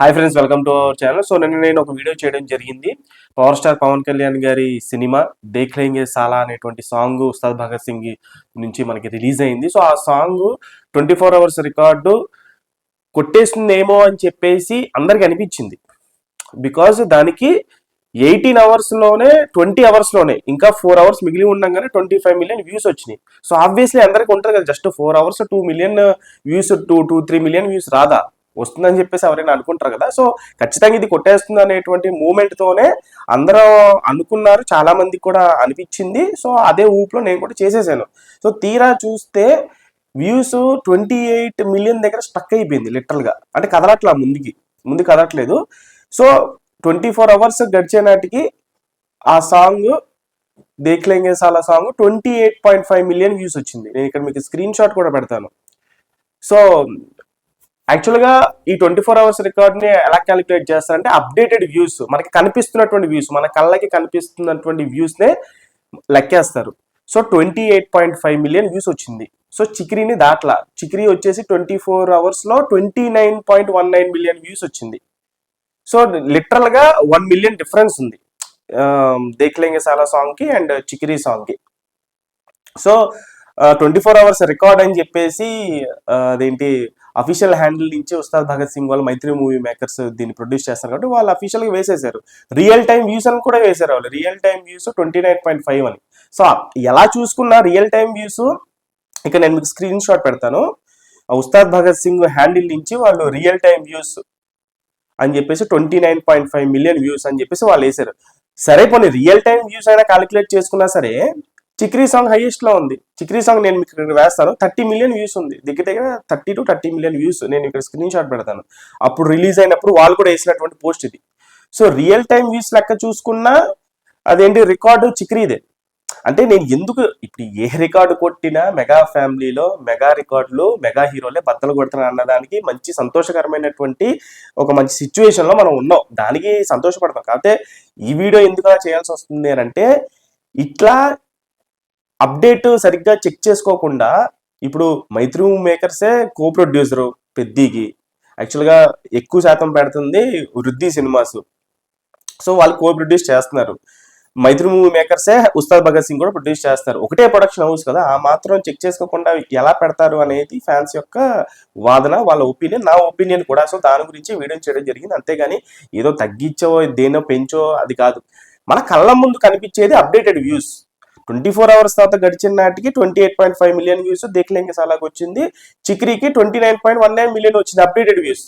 Hi friends, welcome to our channel. So నేను ఒక video చేయడం జరిగింది. పవర్ స్టార్ పవన్ కళ్యాణ్ గారి సినిమా దేఖ్లేంగే సాలా అనేటువంటి సాంగ్ ఉస్తాద్ భగత్ సింగ్ నుంచి మనకి రిలీజ్ అయింది. సో ఆ సాంగ్ 24 అవర్స్ రికార్డు కొట్టేస్తుందేమో అని చెప్పేసి అందరికి అనిపించింది. బికాజ్ దానికి 18 అవర్స్లోనే 20 అవర్స్లోనే ఇంకా 4 అవర్స్ మిగిలి ఉండగానే 25 మిలియన్ వ్యూస్ వచ్చినాయి. సో ఆబ్వియస్లీ అందరికి ఉంటుంది కదా, just 4 hours 2 million views, 3 million views రాదా, వస్తుందని చెప్పేసి ఎవరైనా అనుకుంటారు కదా. సో ఖచ్చితంగా ఇది కొట్టేస్తుంది అనేటువంటి మూమెంట్ తోనే అందరూ అనుకున్నారు, చాలా మందికి కూడా అనిపించింది. సో అదే ఊపులో నేను కూడా చేసేసాను. సో తీరా చూస్తే వ్యూస్ 28 మిలియన్ దగ్గర స్టక్ అయిపోయింది లిటరల్ గా. అంటే కదలట్లా, ముందు కదలట్లేదు. సో 24 అవర్స్ గడిచే నాటికి ఆ సాంగ్ దేఖ్లేంగే సాలా సాంగ్ 28.5 మిలియన్ వ్యూస్ వచ్చింది. నేను ఇక్కడ మీకు స్క్రీన్ షాట్ కూడా పెడతాను. సో యాక్చువల్గా ఈ 24 అవర్స్ రికార్డ్ని ఎలా క్యాలిక్యులేట్ చేస్తారంటే అప్డేటెడ్ వ్యూస్, మనకి కనిపిస్తున్నటువంటి వ్యూస్, మన కళ్ళకి కనిపిస్తున్నటువంటి వ్యూస్నే లెక్కేస్తారు. సో 28.5 మిలియన్ వ్యూస్ వచ్చింది. సో చిక్రీని దాట్లా, చిక్రీ వచ్చేసి 24 అవర్స్లో 29.19 మిలియన్ వ్యూస్ వచ్చింది. సో లిటరల్గా 1 మిలియన్ డిఫరెన్స్ ఉంది దేఖ్లేంగే సాలా సాంగ్కి అండ్ చిక్రీ సాంగ్కి. సో 24 అవర్స్ రికార్డ్ అని చెప్పేసి అదేంటి అఫీషియల్ హ్యాండిల్ నుంచి ఉస్తాద్ భగత్ సింగ్ వాళ్ళు మైత్రి మూవీ మేకర్స్ దీన్ని ప్రొడ్యూస్ చేస్తారు కాబట్టి వాళ్ళు అఫీషియల్గా వేసేసారు. రియల్ టైం వ్యూస్ అని కూడా వేసారు వాళ్ళు. రియల్ టైం వ్యూస్ 29.5 అని. సో ఎలా చూసుకున్నా రియల్ టైం వ్యూస్, ఇక నేను మీకు స్క్రీన్ షాట్ పెడతాను. ఉస్తాద్ భగత్ సింగ్ హ్యాండిల్ నుంచి వాళ్ళు రియల్ టైం వ్యూస్ అని చెప్పేసి 29.5 మిలియన్ వ్యూస్ అని చెప్పేసి వాళ్ళు వేసారు. సరే పోనీ రియల్ టైం వ్యూస్ అయినా క్యాలిక్యులేట్ చేసుకున్నా సరే చిక్రీ సాంగ్ హైయెస్ట్ లో ఉంది. చిక్రీ సాంగ్ నేను మీకు వేస్తాను, 30 మిలియన్ వ్యూస్ ఉంది. దగ్గర 30 to 30 మిలియన్ వ్యూస్. నేను ఇక్కడ స్క్రీన్ షాట్ పెడతాను. అప్పుడు రిలీజ్ అయినప్పుడు వాళ్ళు కూడా వేసినటువంటి పోస్ట్ ఇది. సో రియల్ టైం వ్యూస్ లెక్క చూసుకున్నా అదేంటి రికార్డు చిక్రీదే. అంటే నేను ఎందుకు ఇప్పుడు ఏ రికార్డు కొట్టినా మెగా ఫ్యామిలీలో మెగా రికార్డులు మెగా హీరోలే బద్దలు కొడుతున్నా అన్నదానికి మంచి సంతోషకరమైనటువంటి ఒక మంచి సిచ్యువేషన్ లో మనం ఉన్నాం. దానికి సంతోషపడతాం. కాకపోతే ఈ వీడియో ఎందుకు చేయాల్సి వస్తుంది అంటే ఇట్లా అప్డేట్ సరిగ్గా చెక్ చేసుకోకుండా, ఇప్పుడు మైత్రి మూవీ మేకర్సే కో ప్రొడ్యూసరు పెద్దీకి, యాక్చువల్గా ఎక్కువ శాతం పెడుతుంది వృద్ధి సినిమాస్. సో వాళ్ళు కో ప్రొడ్యూస్ చేస్తున్నారు. మైత్రి మూవీ మేకర్సే ఉస్తాద్ భగత్ సింగ్ కూడా ప్రొడ్యూస్ చేస్తారు. ఒకటే ప్రొడక్షన్ హౌస్ కదా, ఆ మాత్రం చెక్ చేసుకోకుండా ఎలా పెడతారు అనేది ఫ్యాన్స్ యొక్క వాదన, వాళ్ళ ఒపీనియన్, నా ఒపీనియన్ కూడా. సో దాని గురించి వీడియో చేయడం జరిగింది. అంతేగాని ఏదో తగ్గించో దేనో పెంచో అది కాదు. మన కళ్ళ ముందు కనిపించేది అప్డేటెడ్ వ్యూస్. 24 అవర్స్ తర్వాత గడిచిన నాటికి 28.5 మిలియన్ వ్యూస్ దేఖ్లేంగే సాలాకి వచ్చింది. చిక్రీకి 29.19 మిలియన్ వచ్చింది updated views.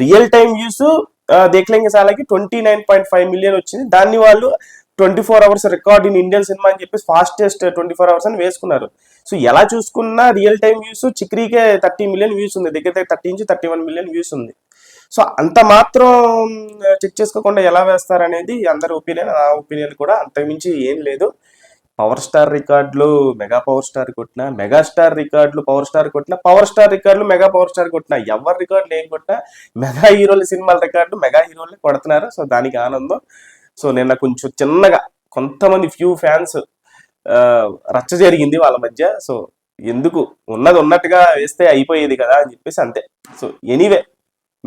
Real time views దేఖ్లేంగే సాలాకి 29.5 మిలియన్ వచ్చింది. దాన్ని వాళ్ళు 24 hours record in Indian cinema అని చెప్పేసి ఫాస్టెస్ట్ 24 అవర్స్ అని వేసుకున్నారు. సో ఎలా చూసుకున్నా రియల్ టైం వ్యూస్ చిక్రీకే 30 మిలియన్ వ్యూస్ ఉంది. దగ్గర 30 నుంచి 31 మిలియన్ వ్యూస్ ఉంది. సో అంత మాత్రం చెక్ చేసుకోకుండా ఎలా వేస్తారనేది అందరి ఒపీనియన్, నా ఒపీనియన్ కూడా. అంతకుమించి ఏం లేదు. పవర్ స్టార్ రికార్డులు మెగా పవర్ స్టార్ కొట్టినా, మెగా స్టార్ రికార్డులు పవర్ స్టార్ కొట్టినా, పవర్ స్టార్ రికార్డులు మెగా పవర్ స్టార్ కొట్టినా, ఎవరి రికార్డులు ఏం కొట్టినా మెగా హీరోల సినిమాల రికార్డులు మెగా హీరోలే కొడుతున్నారు. సో దానికి ఆనందం. సో నిన్న కొంచెం చిన్నగా కొంతమంది ఫ్యూ ఫ్యాన్స్ రచ్చ జరిగింది వాళ్ళ మధ్య. సో ఎందుకు, ఉన్నది ఉన్నట్టుగా వేస్తే అయిపోయేది కదా అని చెప్పేసి అంతే. సో ఎనీవే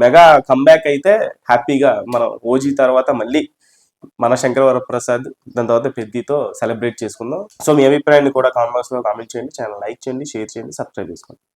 మెగా కంబ్యాక్ అయితే హ్యాపీగా మనం ఓజీ తర్వాత మళ్ళీ మన శంకర్ వరప్రసాద్, దాని తర్వాత పెద్దీతో సెలబ్రేట్ చేసుకుందాం. సో మీ అభిప్రాయాన్ని కూడా కామెంట్స్ లో కామెంట్ చేయండి. ఛానల్ లైక్ చేయండి, షేర్ చేయండి, సబ్స్క్రైబ్ చేసుకోండి.